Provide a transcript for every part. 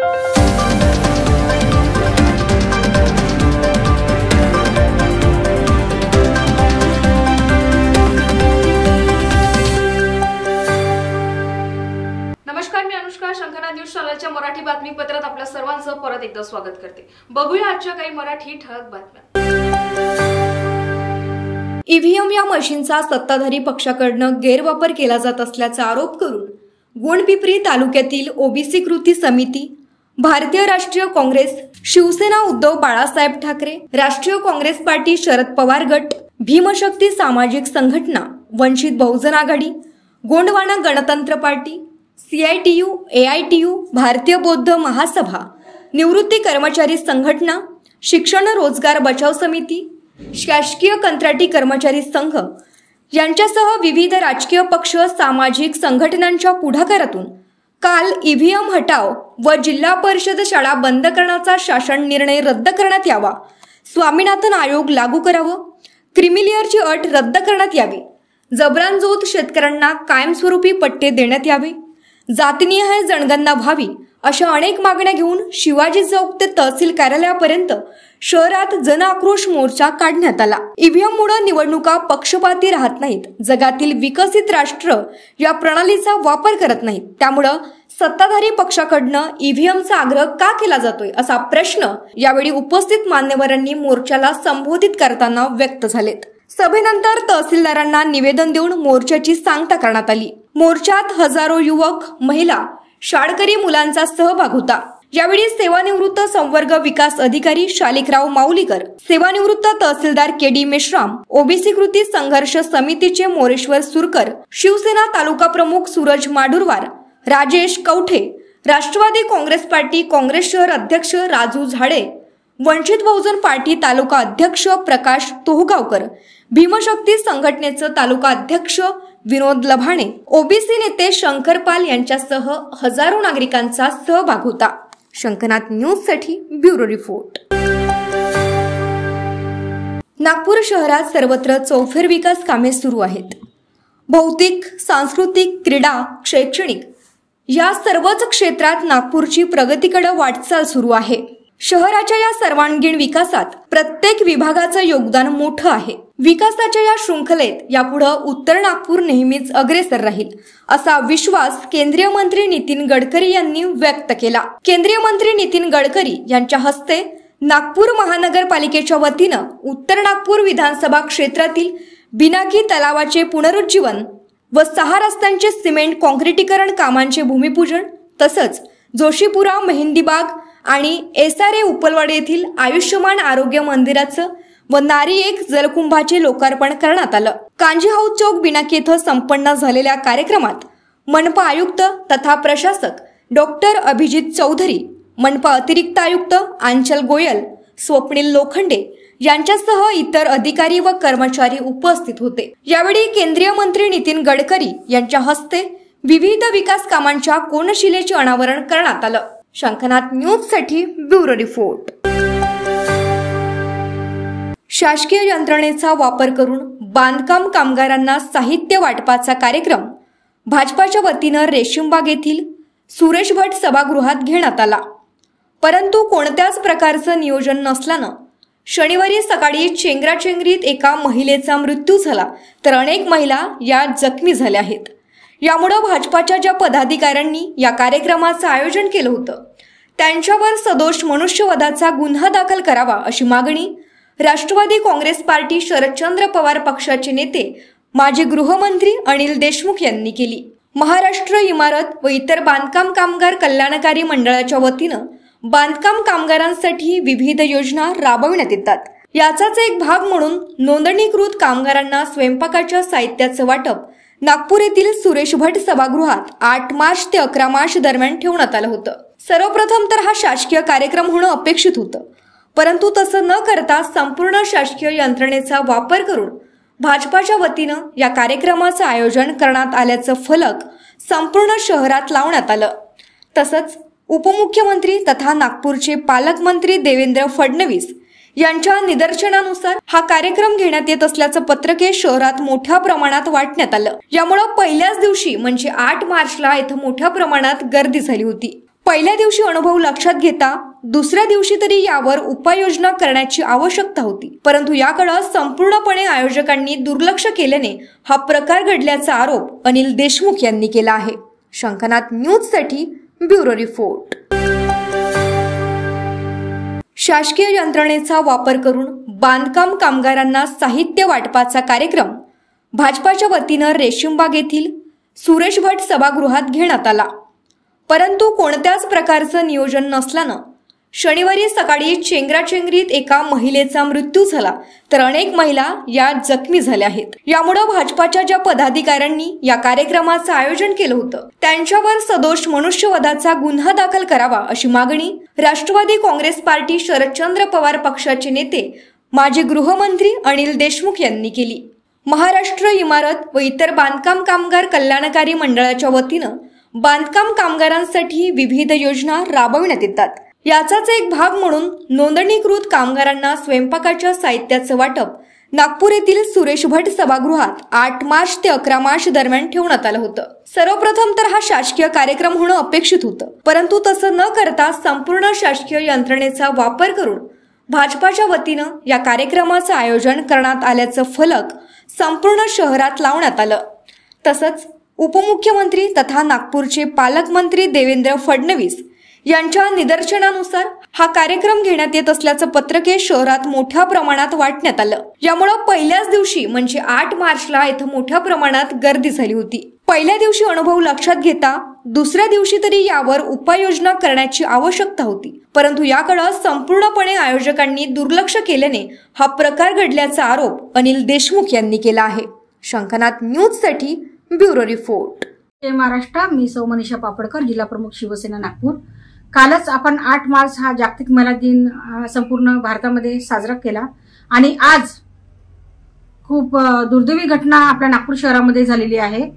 नमस्कार, मी अनुष्का. शंखनाद न्यूज चॅनलच्या मराठी बातमीपत्रात आपल्या सर्वांचं परत एकदा स्वागत करते. बघूया आजच्या काही मराठी ठळक बातम्या. ईव्हीएम या मशीनचा सत्ताधारी पक्षाकडून गैरवापर केला जात असल्याचा आरोप करून गोंडपिंपरी तालुक्यातील ओबीसी कृती समिती, भारतीय राष्ट्रीय काँग्रेस, शिवसेना उद्धव बाळासाहेब ठाकरे, राष्ट्रीय काँग्रेस पार्टी शरद पवार गट, भीमशक्ती सामाजिक संघटना, वंचित बहुजन आघाडी, गोंडवाना गणतंत्र पार्टी, CITU, AITU, भारतीय बौद्ध महासभा, निवृत्ती कर्मचारी संघटना, शिक्षण रोजगार बचाव समिती, शासकीय कंत्राटी कर्मचारी संघ यांच्यासह विविध राजकीय पक्ष, सामाजिक संघटनांच्या पुढाकारातून काल ईव्हीएम हटाव व जिल्हा परिषद शाळा बंद करण्याचा शासन निर्णय रद्द करण्यात यावा, स्वामीनाथन आयोग लागू करावं, क्रिमिलिअरची अट रद्द करण्यात यावी, जबरांजोत शेतकऱ्यांना कायमस्वरूपी पट्टे देण्यात यावे, जातीनिहाय जनगणना व्हावी अशा अनेक मागण्या घेऊन शिवाजी चौक ते तहसील कार्यालयापर्यंत शहरात जनआक्रोश मोर्चा काढण्यात आला. ईव्हीएममुळे निवडणुका पक्षपाती राहत नाहीत. जगातील विकसित राष्ट्र या प्रणालीचा वापर करत नाहीत. त्यामुळे सत्ताधारी पक्षाकडनं ईव्हीएमचा आग्रह का केला जातोय असा प्रश्न यावेळी उपस्थित मान्यवरांनी मोर्चाला संबोधित करताना व्यक्त झालेत. सभेनंतर तहसीलदारांना निवेदन देऊन मोर्चाची सांगता करण्यात आली. मोर्चात हजारो युवक, महिला, शाळकरी मुलांचा सहभाग होता. यावेळी सेवानिवृत्त संवर्ग विकास अधिकारी शालिकराव माऊलीकर, सेवानिवृत्त तहसीलदार KD मेश्राम, ओबीसी कृती संघर्ष समितीचे मोरेश्वर सुरकर, शिवसेना तालुका प्रमुख सूरज माडुरवार, राजेश कवठे, राष्ट्रवादी काँग्रेस पार्टी काँग्रेस शहर अध्यक्ष राजू झाडे, वंचित बहुजन पार्टी तालुका अध्यक्ष प्रकाश तोहगावकर, भीमशक्ती संघटनेचे तालुका अध्यक्ष विनोद लभाणे, ओबीसी नेते शंकर पाल यांच्यासह हजारो नागरिकांचा सहभाग होता. शंखनाद न्यूज साठी ब्युरो रिपोर्ट. नागपूर शहरात सर्वत्र चौफेर विकास कामे सुरू आहेत. भौतिक, सांस्कृतिक, क्रीडा, शैक्षणिक या सर्वच क्षेत्रात नागपूरची प्रगतीकडे वाटचाल सुरू आहे. शहराच्या या सर्वांगीण विकासात प्रत्येक विभागाचं योगदान मोठं आहे. विकासाच्या या शृंखलेत यापुढे उत्तर नागपूर नेहमीच अग्रेसर राहील असा विश्वास केंद्रीय मंत्री नितीन गडकरी यांनी व्यक्त केला. केंद्रीय मंत्री नितीन गडकरी यांच्या हस्ते नागपूर महानगरपालिकेच्या वतीनं उत्तर नागपूर विधानसभा क्षेत्रातील बिनाकी तलावाचे पुनरुज्जीवन व 6 रस्त्यांचे सिमेंट कॉन्क्रिटीकरण कामांचे भूमिपूजन तसंच जोशीपुरा, मेहंदीबाग आणि SRA उपलवाडी येथील आयुष्यमान आरोग्य मंदिराचं व नारी एक जलकुंभाचे लोकार्पण करण्यात आलं. कांजी हाऊस चौक बिनाकी येथे संपन्न झालेल्या कार्यक्रमात मनपा आयुक्त तथा प्रशासक डॉक्टर अभिजित चौधरी, मनपा अतिरिक्त आयुक्त आंचल गोयल, स्वप्नील लोखंडे यांच्यासह इतर अधिकारी व कर्मचारी उपस्थित होते. यावेळी केंद्रीय मंत्री नितीन गडकरी यांच्या हस्ते विविध विकास कामांच्या कोनशिलेचे अनावरण करण्यात आलं. शंखनाद न्यूज साठी ब्युरो रिपोर्ट. शासकीय यंत्रणेचा वापर करून बांधकाम कामगारांना साहित्य वाटपाचा कार्यक्रम भाजपाच्या वतीनं रेशीमबाग येथील सुरेश भट सभागृहात घेण्यात आला. परंतु कोणत्याच प्रकारचं नियोजन नसल्यानं शनिवारी सकाळी चेंगराचेंगरीत एका महिलेचा मृत्यू झाला तर अनेक महिला यात जखमी झाल्या आहेत. यामुळे भाजपाच्या ज्या पदाधिकाऱ्यांनी या कार्यक्रमाचं आयोजन केलं होतं त्यांच्यावर सदोष मनुष्यवधाचा गुन्हा दाखल करावा अशी मागणी राष्ट्रवादी काँग्रेस पार्टी शरदचंद्र पवार पक्षाचे नेते माजी गृहमंत्री अनिल देशमुख यांनी केली. महाराष्ट्र इमारत व इतर बांधकाम कामगार कल्याणकारी मंडळाच्या वतीनं बांधकाम कामगारांसाठी विविध योजना राबविण्यात येतात. याचाच एक भाग म्हणून नोंदणीकृत कामगारांना स्वयंपाकाच्या साहित्याचं वाटप नागपूर येथील सुरेश भट सभागृहात 8 मार्च ते 11 मार्च दरम्यान ठेवण्यात आलं होतं. सर्वप्रथम तर हा शासकीय कार्यक्रम होणं अपेक्षित होतं, परंतु तसं न करता संपूर्ण शासकीय यंत्रणेचा वापर करून भाजपाच्या वतीनं या कार्यक्रमाचं आयोजन करण्यात आल्याचं फलक संपूर्ण शहरात लावण्यात आलं. तसंच उपमुख्यमंत्री तथा नागपूरचे पालकमंत्री देवेंद्र फडणवीस यांच्या निदर्शनानुसार हा कार्यक्रम घेण्यात येत असल्याचं पत्रके शहरात मोठ्या प्रमाणात वाटण्यात आलं. यामुळे पहिल्याच दिवशी म्हणजे 8 मार्चला इथं मोठ्या प्रमाणात गर्दी झाली होती. पहिल्या दिवशी अनुभव लक्षात घेता दुसऱ्या दिवशी तरी यावर उपाययोजना करण्याची आवश्यकता होती, परंतु याकडे संपूर्णपणे आयोजकांनी दुर्लक्ष केल्याने हा प्रकार घडल्याचा आरोप अनिल देशमुख यांनी केला आहे. शंखनाथ न्यूजसाठी ब्युरो रिपोर्ट. शासकीय यंत्रणेचा वापर करून बांधकाम कामगारांना साहित्य वाटपाचा कार्यक्रम भाजपाच्या वतीनं रेशीमबाग येथील सुरेश भट सभागृहात घेण्यात आला, परंतु कोणत्याच प्रकारचं नियोजन नसल्यानं शनिवारी सकाळी चेंगराचेंगरीत एका महिलेचा मृत्यू झाला, तर अनेक महिला यात जखमी झाल्या आहेत. यामुळे भाजपाच्या ज्या पदाधिकाऱ्यांनी या कार्यक्रमाचं आयोजन केलं होतं त्यांच्यावर सदोष मनुष्यवधाचा गुन्हा दाखल करावा अशी मागणी राष्ट्रवादी काँग्रेस पार्टी शरदचंद्र पवार पक्षाचे नेते माजी गृहमंत्री अनिल देशमुख यांनी केली. महाराष्ट्र इमारत व इतर बांधकाम कामगार कल्याणकारी मंडळाच्या वतीनं बांधकाम कामगारांसाठी विविध योजना राबविण्यात येतात. याचाच एक भाग म्हणून नोंदणीकृत कामगारांना स्वयंपाकाच्या साहित्याचं वाटप नागपूर येथील सुरेश भट सभागृहात 8 मार्च ते 11 मार्च दरम्यान ठेवण्यात आलं होतं. सर्वप्रथम तर हा शासकीय कार्यक्रम होणं अपेक्षित होतं, परंतु तसं न करता संपूर्ण शासकीय यंत्रणेचा वापर करून भाजपाच्या वतीनं या कार्यक्रमाचं आयोजन करण्यात आल्याचं फलक संपूर्ण शहरात लावण्यात आलं. तसंच उपमुख्यमंत्री तथा नागपूरचे पालकमंत्री देवेंद्र फडणवीस यांच्या निदर्शनानुसार हा कार्यक्रम घेण्यात येत असल्याचं पत्रके शहरात मोठ्या प्रमाणात वाटण्यात आलं. यामुळे पहिल्याच दिवशी म्हणजे 8 मार्चला इथं मोठ्या प्रमाणात गर्दी झाली होती. पहिल्या दिवशी अनुभव लक्षात घेता दुसऱ्या दिवशी तरी यावर उपाययोजना करण्याची आवश्यकता होती, परंतु याकडे संपूर्णपणे आयोजकांनी दुर्लक्ष केल्याने हा प्रकार घडल्याचा आरोप अनिल देशमुख यांनी केला आहे. शंखनाथ न्यूजसाठी ब्युरो रिपोर्ट. जय महाराष्ट्र. मी सौ मनीषा पापडकर, जिल्हा प्रमुख शिवसेना नागपूर. कालच आपण 8 मार्च हा जागतिक महिला दिन संपूर्ण भारतामध्ये साजरा केला आणि आज खूप दुर्दैवी घटना आपल्या नागपूर शहरामध्ये झालेली आहे.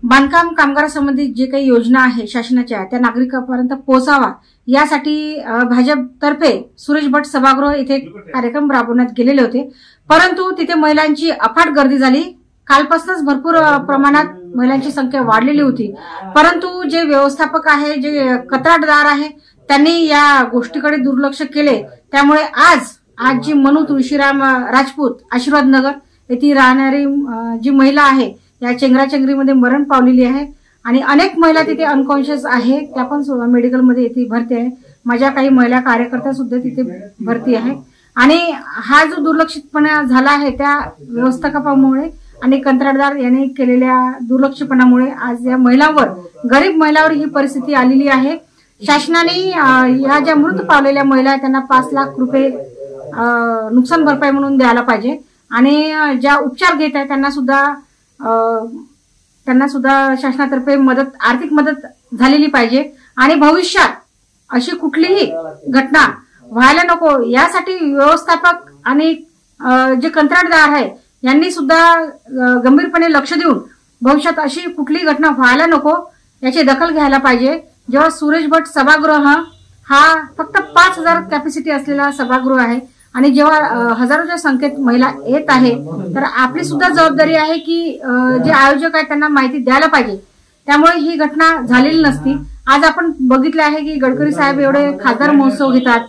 बांधकाम कामगारांसंबंधित जे काही योजना आहे शासनाच्या त्या नागरिकांपर्यंत पोहोचावा यासाठी भाजपतर्फे सुरेश भट सभागृह इथे कार्यक्रम राबवण्यात गेलेले होते, परंतु तिथे महिलांची अफाट गर्दी झाली. कालपासूनच भरपूर प्रमाणात महिलांची संख्या वाढलेली होती, परंतु जे व्यवस्थापक आहे, जे कंत्राटदार आहे, त्यांनी या गोष्टीकडे दुर्लक्ष केले. त्यामुळे आज जी मनू तुळशीराम राजपूत आशीर्वाद नगर येथे राहणारी जी महिला आहे या चेंगराचेंगरीमध्ये मरण पावलेली आहे आणि अनेक महिला तिथे अनकॉन्शियस आहे, त्या पण मेडिकलमध्ये येथे भरती आहे. माझ्या काही महिला कार्यकर्त्या सुद्धा तिथे भरती आहे आणि हा जो दुर्लक्षितपणा झाला आहे त्या व्यवस्थापकामुळे आणि कंत्राटदार यांनी केलेल्या दुर्लक्षपणामुळे आज या महिलांवर, गरीब महिलांवर ही परिस्थिती आलेली आहे. शासनाने या ज्या मृत पावलेल्या महिला आहेत त्यांना 5 लाख रुपये नुकसान भरपाई म्हणून द्यायला पाहिजे आणि ज्या उपचार घेत आहेत त्यांना सुद्धा शासनातर्फे आर्थिक मदत झालेली पाहिजे आणि भविष्यात अशी कुठलीही घटना व्हायला नको यासाठी व्यवस्थापक आणि जे कंत्राटदार आहे यांनी सुद्धा गंभीरपणे लक्ष देऊन भविष्यात अशी कुठली घटना व्हायला नको याची दखल घ्यायला पाहिजे. जेव्हा सुरेश भट सभागृह हा फक्त 5000 कॅपॅसिटी असलेला सभागृह आहे आणि जेव्हा हजारोच्या संख्येत महिला येत आहे तर आपली सुद्धा जबाबदारी आहे की जे आयोजक आहेत त्यांना माहिती द्यायला पाहिजे. त्यामुळे ही घटना झालेली नसती. आज आपण बघितले आहे की गडकरी साहेब एवढे खासदार महोत्सव घेतात,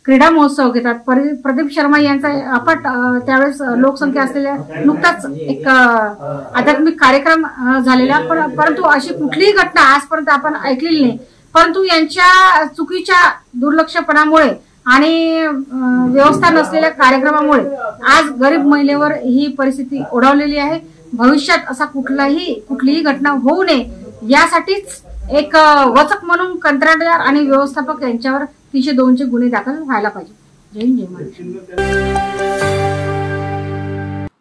क्रीडा महोत्सव घेतात. प्रदीप शर्मा यांचा अफाट त्यावेळेस लोकसंख्या असलेल्या नुकताच एक आध्यात्मिक कार्यक्रम झालेला, परंतु अशी कुठलीही घटना आजपर्यंत आपण ऐकलेली नाही. परंतु यांच्या चुकीच्या दुर्लक्षपणामुळे आणि व्यवस्था नसलेल्या कार्यक्रमामुळे आज गरीब महिलेवर ही परिस्थिती ओढावलेली आहे. भविष्यात असा कुठलीही घटना होऊ नये यासाठीच एक वचक म्हणून कंत्राटदार आणि व्यवस्थापक यांच्यावर 302 गुन्हे दाखल व्हायला पाहिजे. जय हिंद, जय महाराष्ट्र.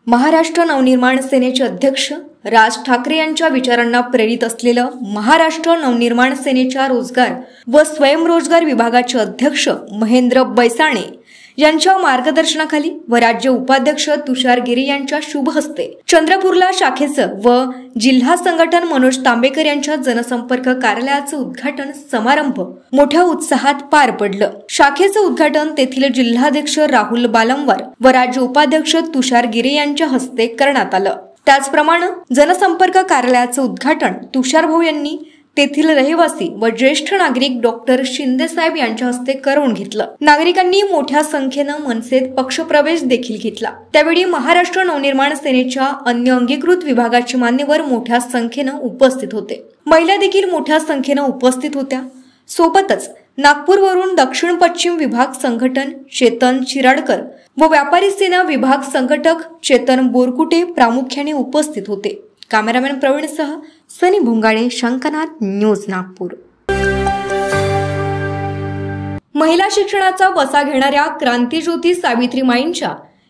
महाराष्ट्र नवनिर्माण सेनेचे अध्यक्ष राज ठाकरे यांच्या विचारांना प्रेरित असलेलं महाराष्ट्र नवनिर्माण सेनेच्या रोजगार व स्वयंरोजगार विभागाचे अध्यक्ष महेंद्र बैसाणे यांच्या मार्गदर्शनाखाली व राज्य उपाध्यक्ष तुषार गिरे यांच्या शुभ हस्ते चंद्रपूरला शाखेचं व जिल्हा संघटन मनोज तांबेकर यांच्या जनसंपर्क कार्यालयाचं उद्घाटन समारंभ मोठ्या उत्साहात पार पडलं. शाखेचं उद्घाटन तेथील जिल्हाध्यक्ष राहुल बालंवार व राज्य उपाध्यक्ष तुषार गिरे यांच्या हस्ते करण्यात आलं. त्याचप्रमाणे जनसंपर्क कार्यालयाचं उद्घाटन तुषार भाऊ यांनी तेथील रहिवासी व ज्येष्ठ नागरिक डॉक्टर शिंदेसाहेब यांच्या हस्ते करवून घेतलं। नागरिकांनी मोठ्या संख्येनं मनसेत पक्षप्रवेश देखील घेतला। त्यावेळी महाराष्ट्र नवनिर्माण सेनेच्या अन्य अंगीकृत विभागाचे मान्यवर मोठ्या संख्येनं उपस्थित होते। महिला देखील मोठ्या संख्येनं उपस्थित होत्या। सोबतच नागपूरवरून दक्षिण पश्चिम विभाग संघटन चेतन चिराडकर व व्यापारी सेना विभाग संघटक चेतन बोरकुटे प्रामुख्याने उपस्थित होते। कॅमेरामॅन प्रवीणसह सनी भोंगाडे, शंकनाथ न्यूज नागपूर। महिला शिक्षणाचा वसा घेणाऱ्या क्रांतीज्योती सावित्रीमाईंच्या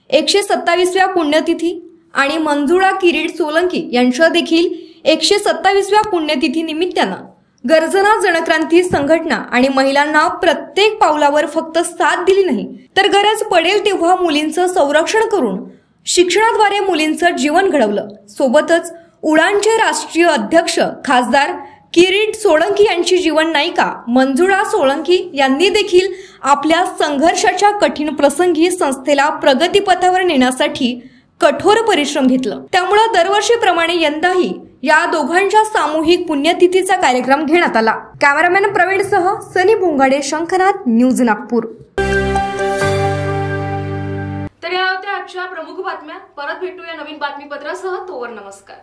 127व्या पुण्यतिथी आणि मंजुळा किरीट सोलंकी यांच्या देखील 127व्या पुण्यतिथी निमित्तानं गर्जना जनक्रांती संघटना आणि महिलांना प्रत्येक पावलावर फक्त साथ दिली नाही तर गरज पडेल तेव्हा मुलींचं संरक्षण करून शिक्षणाद्वारे मुलींचं जीवन घडवलं। सोबतच उडानचे राष्ट्रीय अध्यक्ष खासदार किरीट सोळंकी यांची जीवन नायिका मंजुळा सोळंकी यांनी देखील आपल्या संघर्षाच्या कठीण प्रसंगी संस्थेला प्रगतीपथावर नेण्यासाठी कठोर परिश्रम घेतलं। त्यामुळे दरवर्षीप्रमाणे यंदाही या दोघांच्या सामूहिक पुण्यतिथीचा कार्यक्रम घेण्यात आला। कॅमेरामॅन प्रवीणसह सनी भोंगाडे, शंकनाथ न्यूज नागपूर। तर या होत्या आजच्या प्रमुख बातम्या। परत भेटूया नवीन बातमीपत्रासह। तोवर नमस्कार।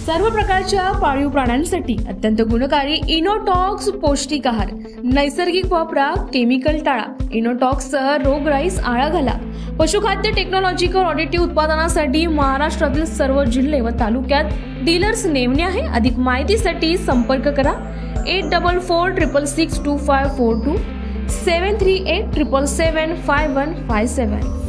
सर्व प्रकारच्या पाळीव प्राण्यांसाठी अत्यंत गुणकारी इनोटॉक्स पौष्टिक आहार। नैसर्गिक वापरा, केमिकल टाळा। इनोटॉक्ससह रोगराईस आळा घाला। पशुखाद्य टेक्नॉलॉजिकल ऑडिटिव्ह उत्पादनासाठी महाराष्ट्रातील सर्व जिल्हे व तालुक्यात डीलर्स नेमणे आहे। अधिक माहितीसाठी संपर्क करा 8446662542 738777557